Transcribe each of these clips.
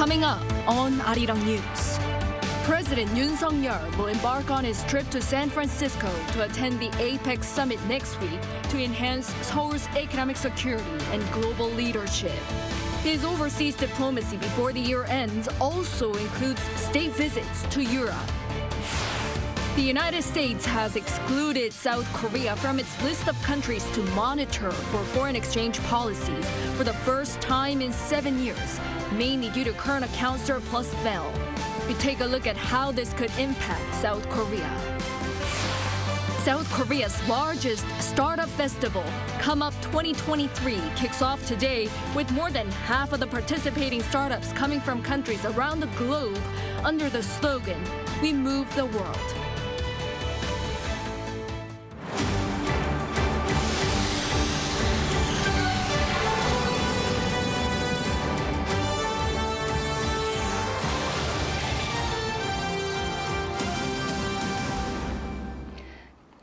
Coming up on Arirang News. President Yoon will embark on his trip to San Francisco to attend the APEC summit next week to enhance Seoul's economic security and global leadership. His overseas diplomacy before the year ends also includes state visits to Europe. The United States has excluded South Korea from its list of countries to monitor for foreign exchange policies for the first time in 7 years, mainly due to current account surplus fell. We take a look at how this could impact South Korea. South Korea's largest startup festival, COMEUP 2023, kicks off today with more than half of the participating startups coming from countries around the globe under the slogan, "We move the world."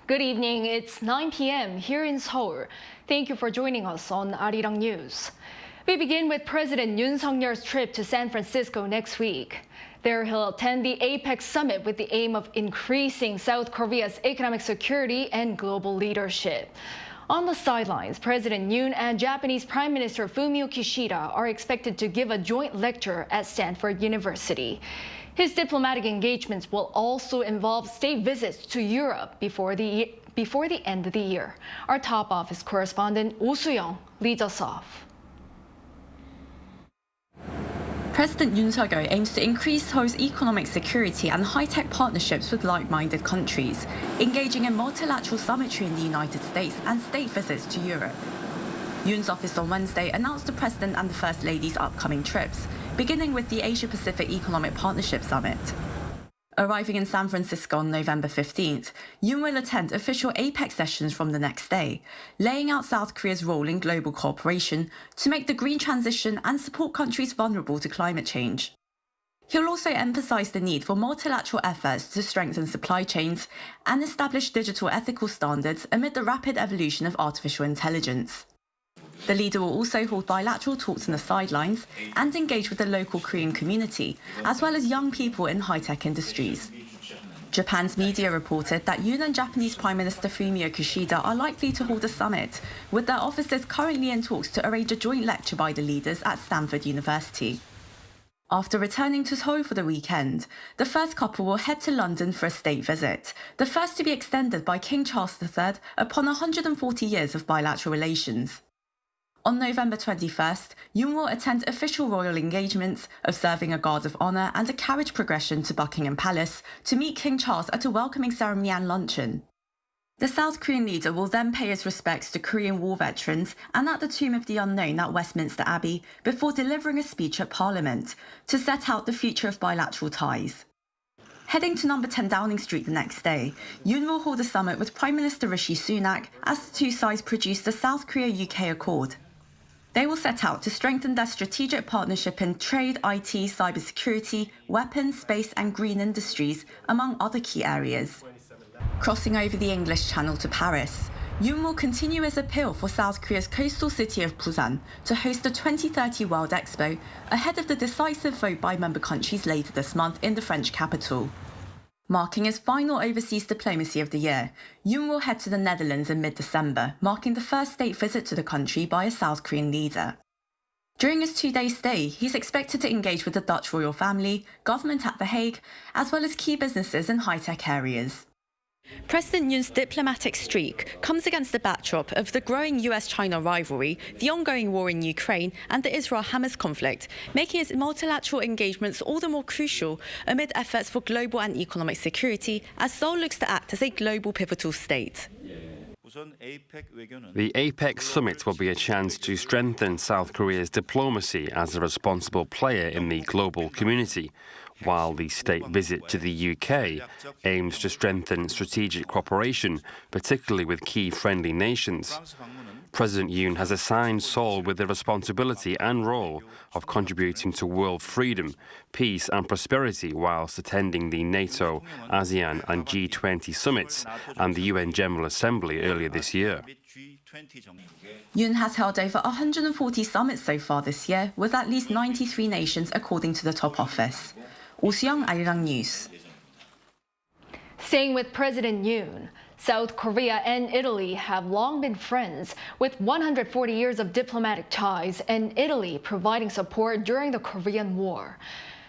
Good evening. It's 9 p.m. here in Seoul. Thank you for joining us on Arirang News. We begin with President Yoon's trip to San Francisco next week. There he'll attend the APEC summit with the aim of increasing South Korea's economic security and global leadership. On the sidelines, President Yoon and Japanese Prime Minister Fumio Kishida are expected to give a joint lecture at Stanford University. His diplomatic engagements will also involve state visits to Europe before the end of the year. Our top office correspondent Oh Soo-young leads us off. President Yoon aims to increase Seoul's economic security and high-tech partnerships with like-minded countries, engaging in multilateral summitry in the United States and state visits to Europe. Yoon's office on Wednesday announced the President and the First Lady's upcoming trips, beginning with the Asia-Pacific Economic Partnership Summit. Arriving in San Francisco on November 15th, Yoon will attend official APEC sessions from the next day, laying out South Korea's role in global cooperation to make the green transition and support countries vulnerable to climate change. He'll also emphasize the need for multilateral efforts to strengthen supply chains and establish digital ethical standards amid the rapid evolution of artificial intelligence. The leader will also hold bilateral talks on the sidelines and engage with the local Korean community, as well as young people in high-tech industries. Japan's media reported that Yoon and Japanese Prime Minister Fumio Kishida are likely to hold a summit, with their offices currently in talks to arrange a joint lecture by the leaders at Stanford University. After returning to Seoul for the weekend, the first couple will head to London for a state visit, the first to be extended by King Charles III upon 140 years of bilateral relations. On November 21st, Yoon will attend official royal engagements, observing a guard of honour and a carriage progression to Buckingham Palace to meet King Charles at a welcoming ceremony and luncheon. The South Korean leader will then pay his respects to Korean War veterans and at the Tomb of the Unknown at Westminster Abbey before delivering a speech at Parliament to set out the future of bilateral ties. Heading to number 10 Downing Street the next day, Yoon will hold a summit with Prime Minister Rishi Sunak as the two sides produce the South Korea-UK Accord. They will set out to strengthen their strategic partnership in trade, IT, cybersecurity, weapons, space and green industries, among other key areas. Crossing over the English Channel to Paris, Yoon will continue his appeal for South Korea's coastal city of Busan to host the 2030 World Expo ahead of the decisive vote by member countries later this month in the French capital. Marking his final overseas diplomacy of the year, Yoon will head to the Netherlands in mid-December, marking the first state visit to the country by a South Korean leader. During his 2-day stay, he's expected to engage with the Dutch royal family, government at The Hague, as well as key businesses in high-tech areas. President Yoon's diplomatic streak comes against the backdrop of the growing US-China rivalry, the ongoing war in Ukraine and the Israel-Hamas conflict, making his multilateral engagements all the more crucial amid efforts for global and economic security as Seoul looks to act as a global pivotal state. The APEC summit will be a chance to strengthen South Korea's diplomacy as a responsible player in the global community, while the state visit to the UK aims to strengthen strategic cooperation, particularly with key friendly nations. President Yoon has assigned Seoul with the responsibility and role of contributing to world freedom, peace and prosperity whilst attending the NATO, ASEAN and G20 summits and the UN General Assembly earlier this year. Yoon has held over 140 summits so far this year, with at least 93 nations according to the top office. Oh Soo-young, Arirang News. Staying with President Yoon, South Korea and Italy have long been friends, with 140 years of diplomatic ties and Italy providing support during the Korean War.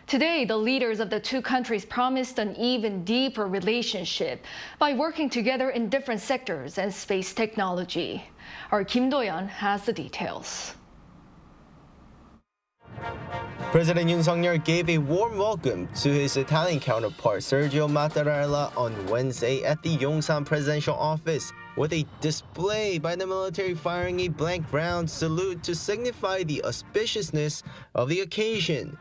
Today, the leaders of the two countries promised an even deeper relationship by working together in different sectors and space technology. Our Kim Do-yeon has the details. President Yoon Suk-yeol gave a warm welcome to his Italian counterpart Sergio Mattarella on Wednesday at the Yongsan presidential office, with a display by the military firing a blank round salute to signify the auspiciousness of the occasion.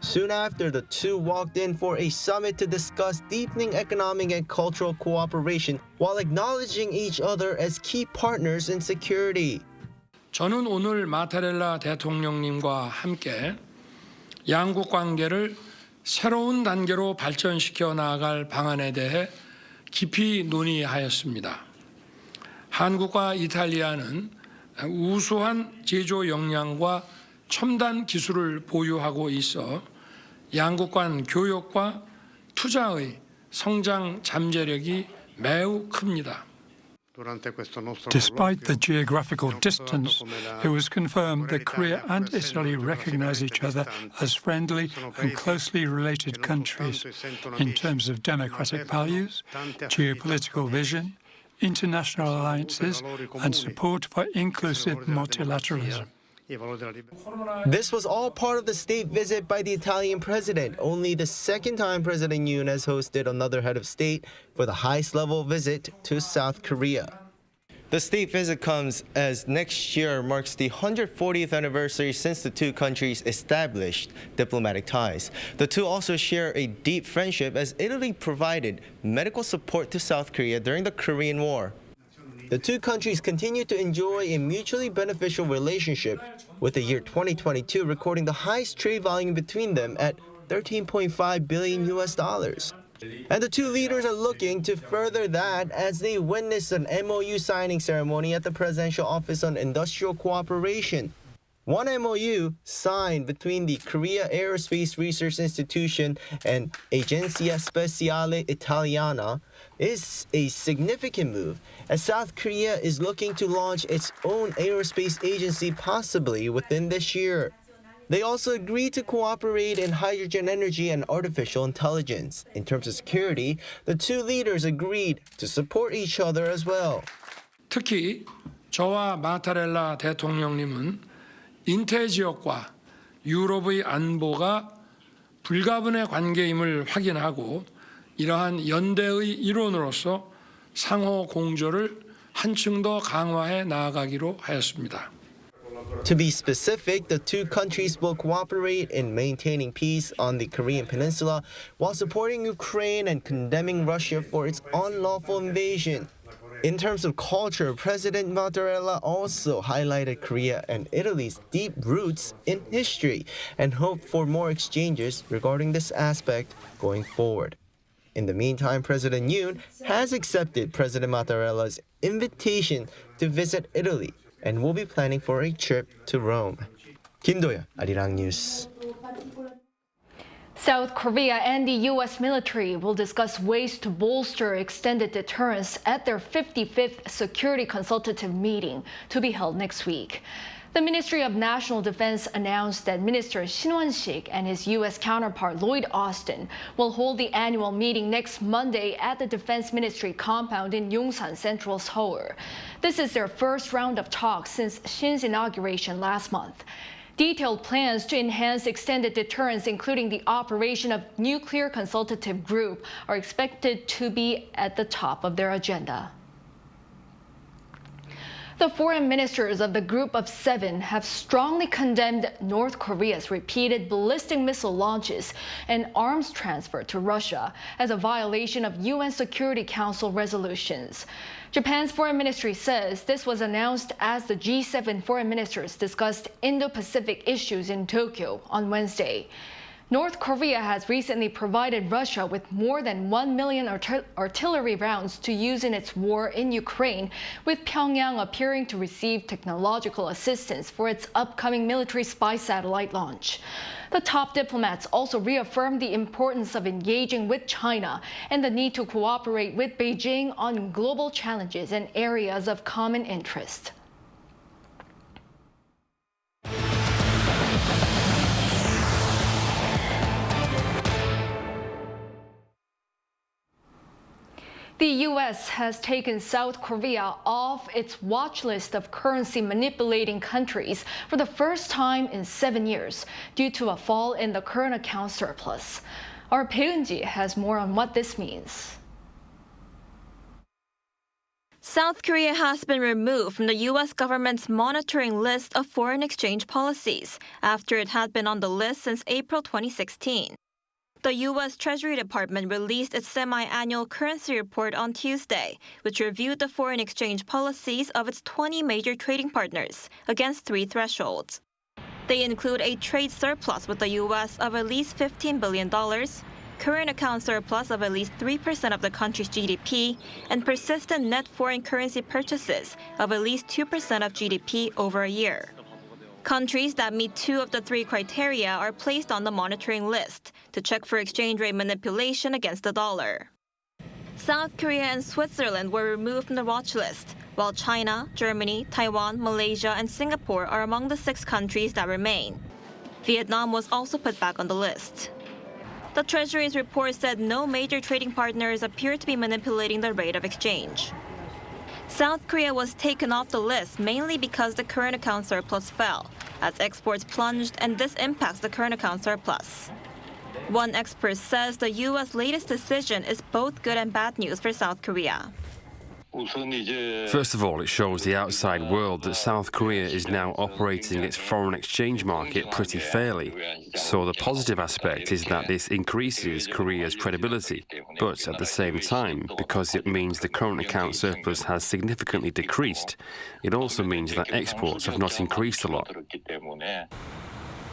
Soon after, the two walked in for a summit to discuss deepening economic and cultural cooperation while acknowledging each other as key partners in security. 저는 오늘 마타렐라 대통령님과 함께 양국 관계를 새로운 단계로 발전시켜 나아갈 방안에 대해 깊이 논의하였습니다. 한국과 이탈리아는 우수한 제조 역량과 첨단 기술을 보유하고 있어 양국 간 교역과 투자의 성장 잠재력이 매우 큽니다. Despite the geographical distance, it was confirmed that Korea and Italy recognize each other as friendly and closely related countries in terms of democratic values, geopolitical vision, international alliances, and support for inclusive multilateralism. This was all part of the state visit by the Italian president, only the second time President Yoon has hosted another head of state for the highest level visit to South Korea. The state visit comes as next year marks the 140th anniversary since the two countries established diplomatic ties. The two also share a deep friendship as Italy provided medical support to South Korea during the Korean War. The two countries continue to enjoy a mutually beneficial relationship, with the year 2022 recording the highest trade volume between them at $13.5 billion. And the two leaders are looking to further that as they witness an MOU signing ceremony at the Presidential Office on Industrial Cooperation. One MOU signed between the Korea Aerospace Research Institution and Agenzia Spaziale Italiana is a significant move, as South Korea is looking to launch its own aerospace agency possibly within this year. They also agreed to cooperate in hydrogen energy and artificial intelligence. In terms of security, the two leaders agreed to support each other as well. 특히 저와 마타렐라 대통령님은 인태 지역과 유럽의 안보가 불가분의 관계임을 확인하고 이러한 연대의 일원으로서 상호 공조를 한층 더 강화해 나아가기로 하였습니다. To be specific, the two countries will cooperate in maintaining peace on the Korean peninsula while supporting Ukraine and condemning Russia for its unlawful invasion. In terms of culture, President Mattarella also highlighted Korea and Italy's deep roots in history and hoped for more exchanges regarding this aspect going forward. In the meantime, President Yoon has accepted President Mattarella's invitation to visit Italy and will be planning for a trip to Rome. Kim Do-yeon, Arirang News. South Korea and the U.S. military will discuss ways to bolster extended deterrence at their 55th Security Consultative Meeting to be held next week. The Ministry of National Defense announced that Minister Shin Won-sik and his U.S. counterpart Lloyd Austin will hold the annual meeting next Monday at the Defense Ministry compound in Yongsan, Central Seoul. This is their first round of talks since Shin's inauguration last month. Detailed plans to enhance extended deterrence, including the operation of nuclear consultative group, are expected to be at the top of their agenda. The foreign ministers of the Group of Seven have strongly condemned North Korea's repeated ballistic missile launches and arms transfer to Russia as a violation of UN Security Council resolutions. Japan's foreign ministry says this was announced as the G7 foreign ministers discussed Indo-Pacific issues in Tokyo on Wednesday. North Korea has recently provided Russia with more than 1 million artillery rounds to use in its war in Ukraine, with Pyongyang appearing to receive technological assistance for its upcoming military spy satellite launch. The top diplomats also reaffirmed the importance of engaging with China and the need to cooperate with Beijing on global challenges and areas of common interest. The U.S. has taken South Korea off its watch list of currency manipulating countries for the first time in 7 years due to a fall in the current account surplus. Our Byungs has more on what this means. South Korea has been removed from the U.S. government's monitoring list of foreign exchange policies after it had been on the list since April 2016. The U.S. Treasury Department released its semi-annual currency report on Tuesday, which reviewed the foreign exchange policies of its 20 major trading partners against 3 thresholds. They include a trade surplus with the U.S. of at least $15 billion, current account surplus of at least 3% of the country's GDP, and persistent net foreign currency purchases of at least 2% of GDP over a year. Countries that meet 2 of the 3 criteria are placed on the monitoring list to check for exchange rate manipulation against the dollar. South Korea and Switzerland were removed from the watch list, while China, Germany, Taiwan, Malaysia, and Singapore are among the 6 countries that remain. Vietnam was also put back on the list. The Treasury's report said no major trading partners appear to be manipulating the rate of exchange. South Korea was taken off the list mainly because the current account surplus fell, as exports plunged, and this impacts the current account surplus. One expert says the U.S. latest decision is both good and bad news for South Korea. First of all, it shows the outside world that South Korea is now operating its foreign exchange market pretty fairly. So the positive aspect is that this increases Korea's credibility. But at the same time, because it means the current account surplus has significantly decreased, it also means that exports have not increased a lot.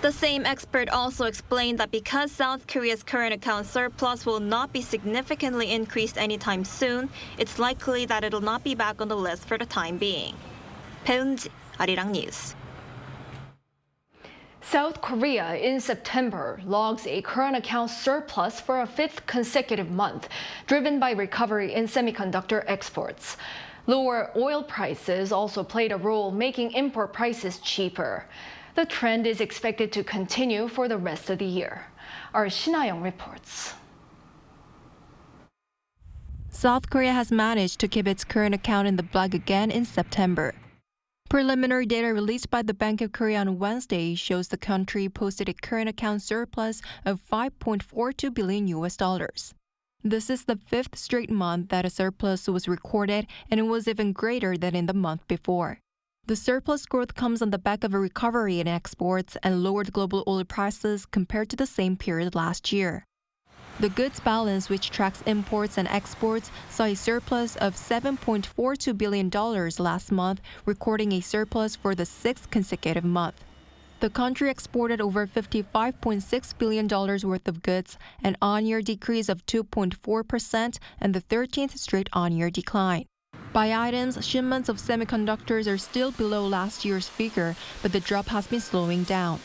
The same expert also explained that because South Korea's current account surplus will not be significantly increased anytime soon, it's likely that it'll not be back on the list for the time being. Byungs, Arirang News. South Korea in September logs a current account surplus for a 5th consecutive month, driven by recovery in semiconductor exports. Lower oil prices also played a role, making import prices cheaper. The trend is expected to continue for the rest of the year. Our Shin-Young reports. South Korea has managed to keep its current account in the black again in September. Preliminary data released by the Bank of Korea on Wednesday shows the country posted a current account surplus of $5.42 billion. This is the 5th straight month that a surplus was recorded, and it was even greater than in the month before. The surplus growth comes on the back of a recovery in exports and lowered global oil prices compared to the same period last year. The goods balance, which tracks imports and exports, saw a surplus of $7.42 billion last month, recording a surplus for the 6th consecutive month. The country exported over $55.6 billion worth of goods, an on-year decrease of 2.4% and the 13th straight on-year decline. By items, shipments of semiconductors are still below last year's figure, but the drop has been slowing down.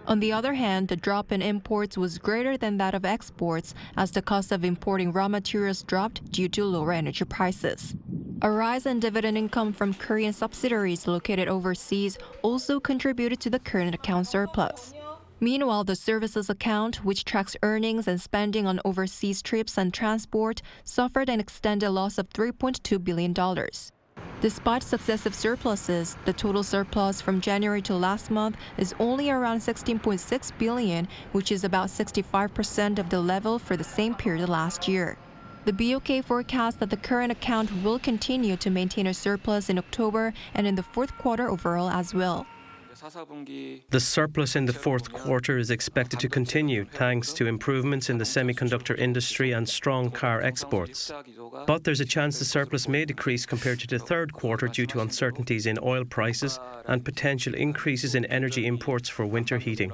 On the other hand, the drop in imports was greater than that of exports, as the cost of importing raw materials dropped due to lower energy prices. A rise in dividend income from Korean subsidiaries located overseas also contributed to the current account surplus. Meanwhile, the services account, which tracks earnings and spending on overseas trips and transport, suffered an extended loss of $3.2 billion. Despite successive surpluses, the total surplus from January to last month is only around $16.6 billion, which is about 65% of the level for the same period last year. The BOK forecasts that the current account will continue to maintain a surplus in October and in the 4th quarter overall as well. The surplus in the fourth quarter is expected to continue thanks to improvements in the semiconductor industry and strong car exports. But there's a chance the surplus may decrease compared to the third quarter due to uncertainties in oil prices and potential increases in energy imports for winter heating.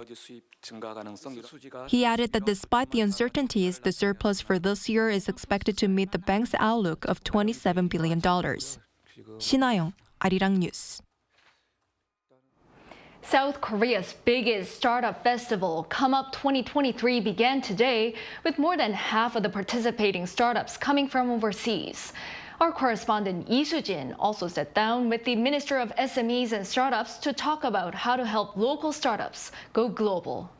He added that despite the uncertainties, the surplus for this year is expected to meet the bank's outlook of $27 billion. 신하영, Arirang News. South Korea's biggest startup festival, COMEUP 2023, began today with more than half of the participating startups coming from overseas. Our correspondent Lee Soo-jin also sat down with the Minister of SMEs and Startups to talk about how to help local startups go global.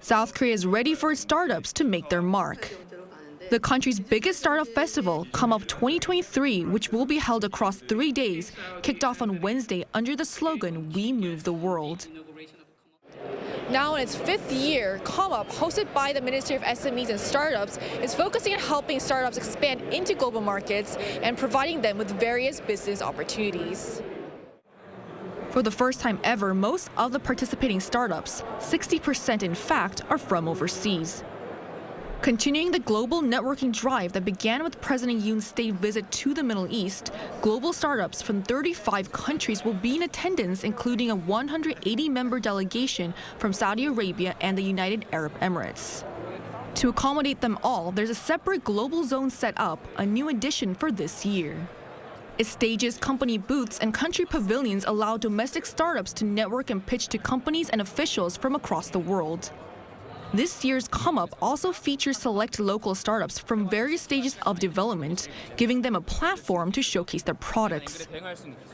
South Korea is ready for startups to make their mark. The country's biggest startup festival, COMEUP 2023, which will be held across 3 days, kicked off on Wednesday under the slogan, "We Move the World." Now in its 5th year, COMEUP, hosted by the Ministry of SMEs and Startups, is focusing on helping startups expand into global markets and providing them with various business opportunities. For the first time ever, most of the participating startups, 60% in fact, are from overseas. Continuing the global networking drive that began with President Yoon's state visit to the Middle East, global startups from 35 countries will be in attendance, including a 180-member delegation from Saudi Arabia and the United Arab Emirates. To accommodate them all, there's a separate global zone set up, a new addition for this year. It stages company booths and country pavilions allow domestic startups to network and pitch to companies and officials from across the world. This year's COMEUP also features select local startups from various stages of development, giving them a platform to showcase their products.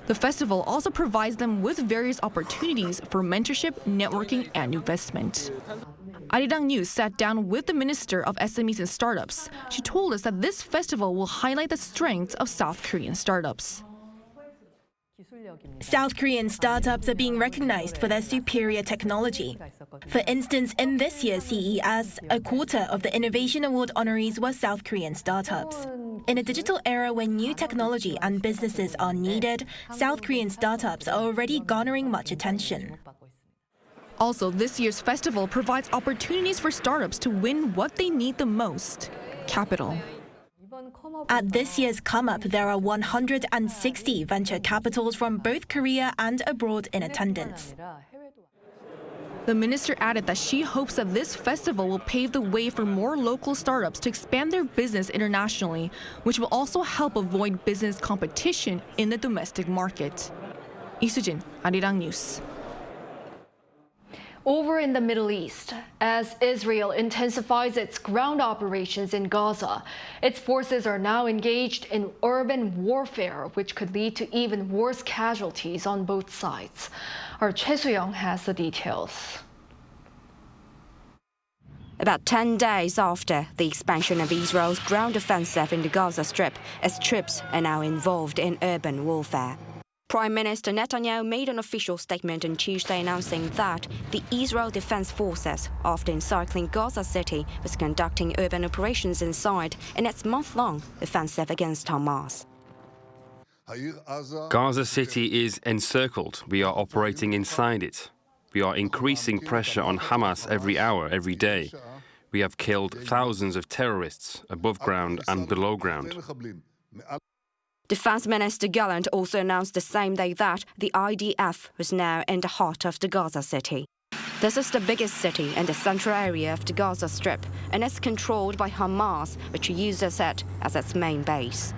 The festival also provides them with various opportunities for mentorship, networking, and investment. Arirang News sat down with the Minister of SMEs and Startups. She told us that this festival will highlight the strengths of South Korean startups. South Korean startups are being recognized for their superior technology. For instance, in this year's CES, a quarter of the Innovation Award honorees were South Korean startups. In a digital era where new technology and businesses are needed, South Korean startups are already garnering much attention. Also, this year's festival provides opportunities for startups to win what they need the most: capital. At this year's COMEUP, there are 160 venture capitals from both Korea and abroad in attendance. The minister added that she hopes that this festival will pave the way for more local startups to expand their business internationally, which will also help avoid business competition in the domestic market. Lee Soo-jin, Arirang News. Over in the Middle East, as Israel intensifies its ground operations in Gaza, its forces are now engaged in urban warfare, which could lead to even worse casualties on both sides. Our Choi Soo-young has the details. About 10 days after the expansion of Israel's ground offensive in the Gaza Strip, its troops are now involved in urban warfare. Prime Minister Netanyahu made an official statement on Tuesday announcing that the Israel Defense Forces, after encircling Gaza City, was conducting urban operations inside in its month-long offensive against Hamas. Gaza City is encircled. We are operating inside it. We are increasing pressure on Hamas every hour, every day. We have killed thousands of terrorists above ground and below ground. Defense Minister Gallant also announced the same day that the IDF was now in the heart of the Gaza City. This is the biggest city in the central area of the Gaza Strip and is controlled by Hamas, which uses it as its main base.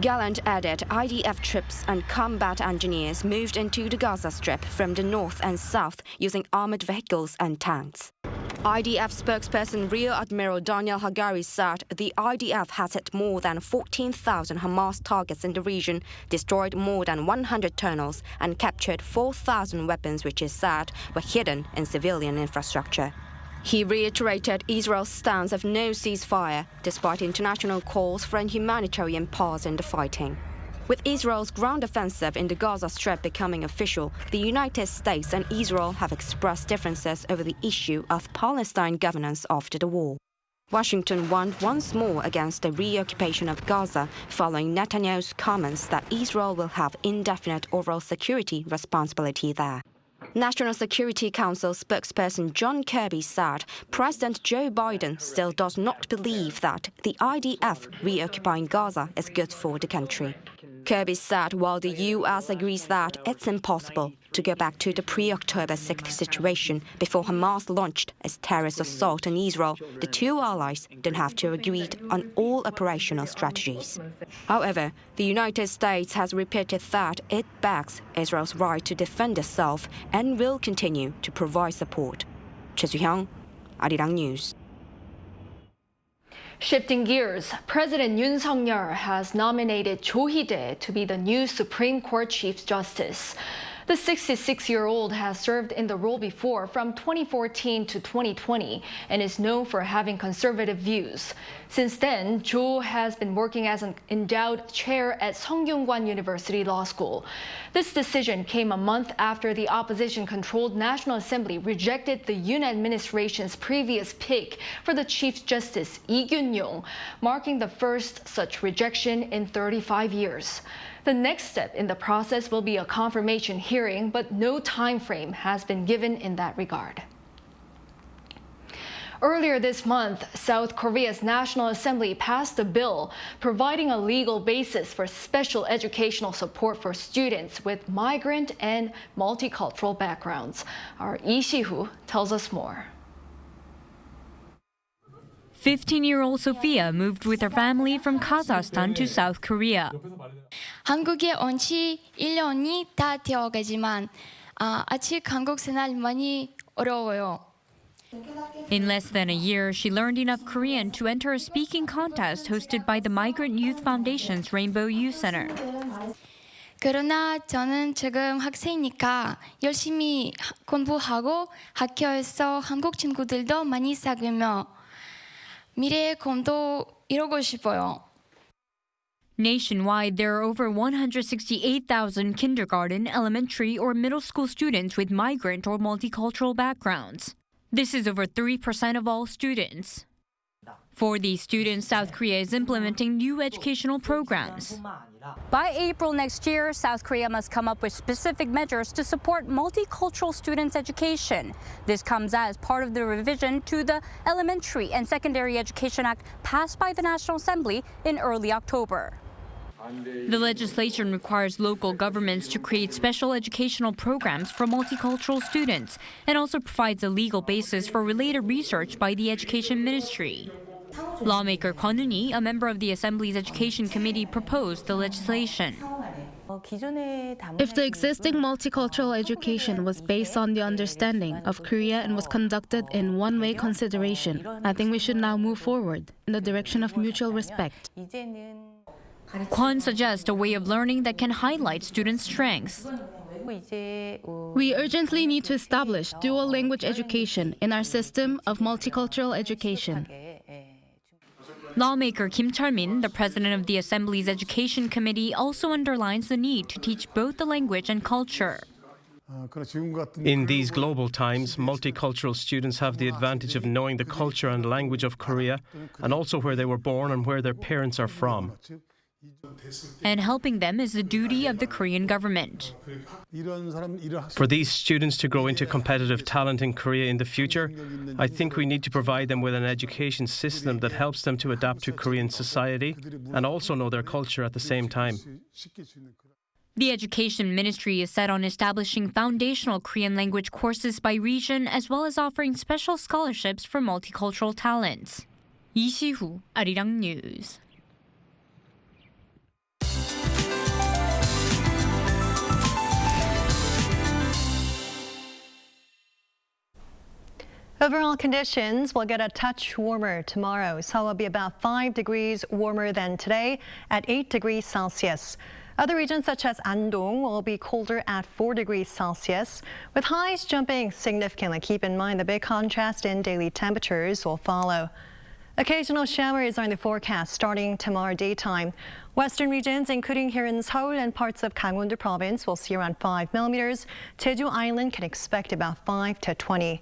Gallant added IDF troops and combat engineers moved into the Gaza Strip from the north and south using armored vehicles and tanks. IDF spokesperson Rear Admiral Daniel Hagari said the IDF has hit more than 14,000 Hamas targets in the region, destroyed more than 100 tunnels, and captured 4,000 weapons which is said were hidden in civilian infrastructure. He reiterated Israel's stance of no ceasefire, despite international calls for a humanitarian pause in the fighting. With Israel's ground offensive in the Gaza Strip becoming official, the United States and Israel have expressed differences over the issue of Palestine governance after the war. Washington warned once more against the reoccupation of Gaza following Netanyahu's comments that Israel will have indefinite overall security responsibility there. National Security Council spokesperson John Kirby said President Joe Biden still does not believe that the IDF reoccupying Gaza is good for the country. Kirby said while the U.S. agrees that it's impossible to go back to the pre-October 6th situation before Hamas launched its terrorist assault on Israel, the two allies don't have to agree on all operational strategies. However, the United States has repeated that it backs Israel's right to defend itself and will continue to provide support. Cho Hee-dae, Arirang News. Shifting gears, President Yoon has nominated Cho Hee-dae to be the new Supreme Court Chief Justice. The 66-year-old has served in the role before from 2014 to 2020 and is known for having conservative views. Since then, Cho has been working as an endowed chair at Seonggyun University Law School. This decision came a month after the opposition-controlled National Assembly rejected the Yoon administration's previous pick for the Chief Justice Lee Kyun-yong, marking the first such rejection in 35 years. The next step in the process will be a confirmation hearing, but no time frame has been given in that regard. Earlier this month, South Korea's National Assembly passed a bill providing a legal basis for special educational support for students with migrant and multicultural backgrounds. Our Lee Si-hoo tells us more. 15-year-old Sophia moved with her family from Kazakhstan to South Korea. 한국에 온 지 1년이 다 되어가지만 아직 한국 생활 많이 어려워요. In less than a year, she learned enough Korean to enter a speaking contest hosted by the Migrant Youth Foundation's Rainbow Youth Center. 그러나 저는 지금 학생이니까 열심히 공부하고 학교에서 한국 친구들도 많이 사귀며 미래의 꿈도 이루고 싶어요. Nationwide, there are over 168,000 kindergarten, elementary, or middle school students with migrant or multicultural backgrounds. This is over 3% of all students. For these students, South Korea is implementing new educational programs. By April next year, South Korea must come up with specific measures to support multicultural students' education. This comes as part of the revision to the Elementary and Secondary Education Act passed by the National Assembly in early October. The legislation requires local governments to create special educational programs for multicultural students and also provides a legal basis for related research by the Education Ministry. Lawmaker Kwon Eun-hee, a member of the Assembly's Education Committee, proposed the legislation. If the existing multicultural education was based on the understanding of Korea and was conducted in one-way consideration, I think we should now move forward in the direction of mutual respect. Kwon suggests a way of learning that can highlight students' strengths. We urgently need to establish dual language education in our system of multicultural education. Lawmaker Kim Chul-min, the president of the Assembly's Education Committee, also underlines the need to teach both the language and culture. In these global times, multicultural students have the advantage of knowing the culture and language of Korea and also where they were born and where their parents are from. And helping them is the duty of the Korean government. For these students to grow into competitive talent in Korea in the future, I think we need to provide them with an education system that helps them to adapt to Korean society and also know their culture at the same time. The Education Ministry is set on establishing foundational Korean language courses by region as well as offering special scholarships for multicultural talents. Lee Si-hoo, Arirang News. Overall conditions will get a touch warmer tomorrow. Seoul will be about 5 degrees warmer than today at 8 degrees Celsius. Other regions such as Andong will be colder at 4 degrees Celsius, with highs jumping significantly. Keep in mind the big contrast in daily temperatures will follow. Occasional showers are in the forecast starting tomorrow daytime. Western regions, including here in Seoul and parts of Gangwon-do province, will see around 5 millimeters. Jeju Island can expect about 5 to 20.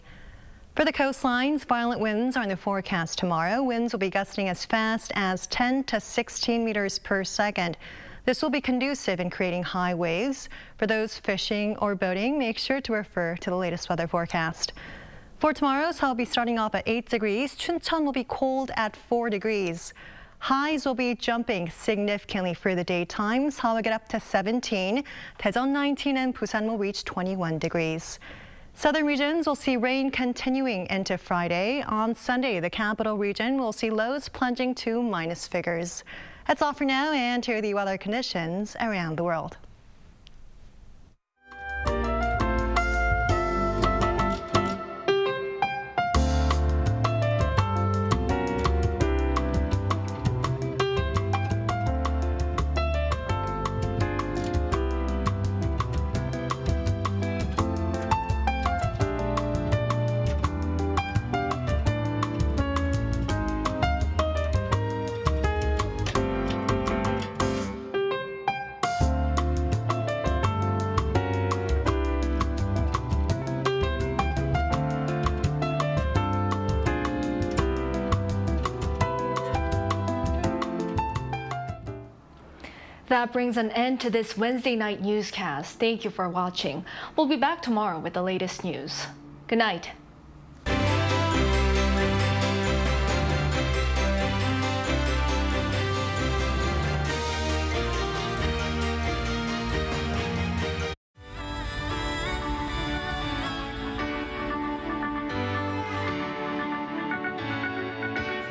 For the coastlines, violent winds are in the forecast tomorrow. Winds will be gusting as fast as 10 to 16 meters per second. This will be conducive in creating high waves. For those fishing or boating, make sure to refer to the latest weather forecast. For tomorrow, Seoul will be starting off at 8 degrees. Chuncheon will be cold at 4 degrees. Highs will be jumping significantly for the daytime. Seoul will get up to 17, Daejeon 19, and Busan will reach 21 degrees. Southern regions will see rain continuing into Friday. On Sunday, the capital region will see lows plunging to minus figures. That's all for now, and here are the weather conditions around the world. That brings an end to this Wednesday night newscast. Thank you for watching. We'll be back tomorrow with the latest news. Good night.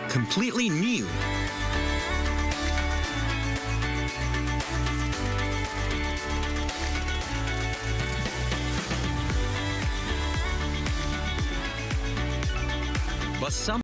Completely new. But some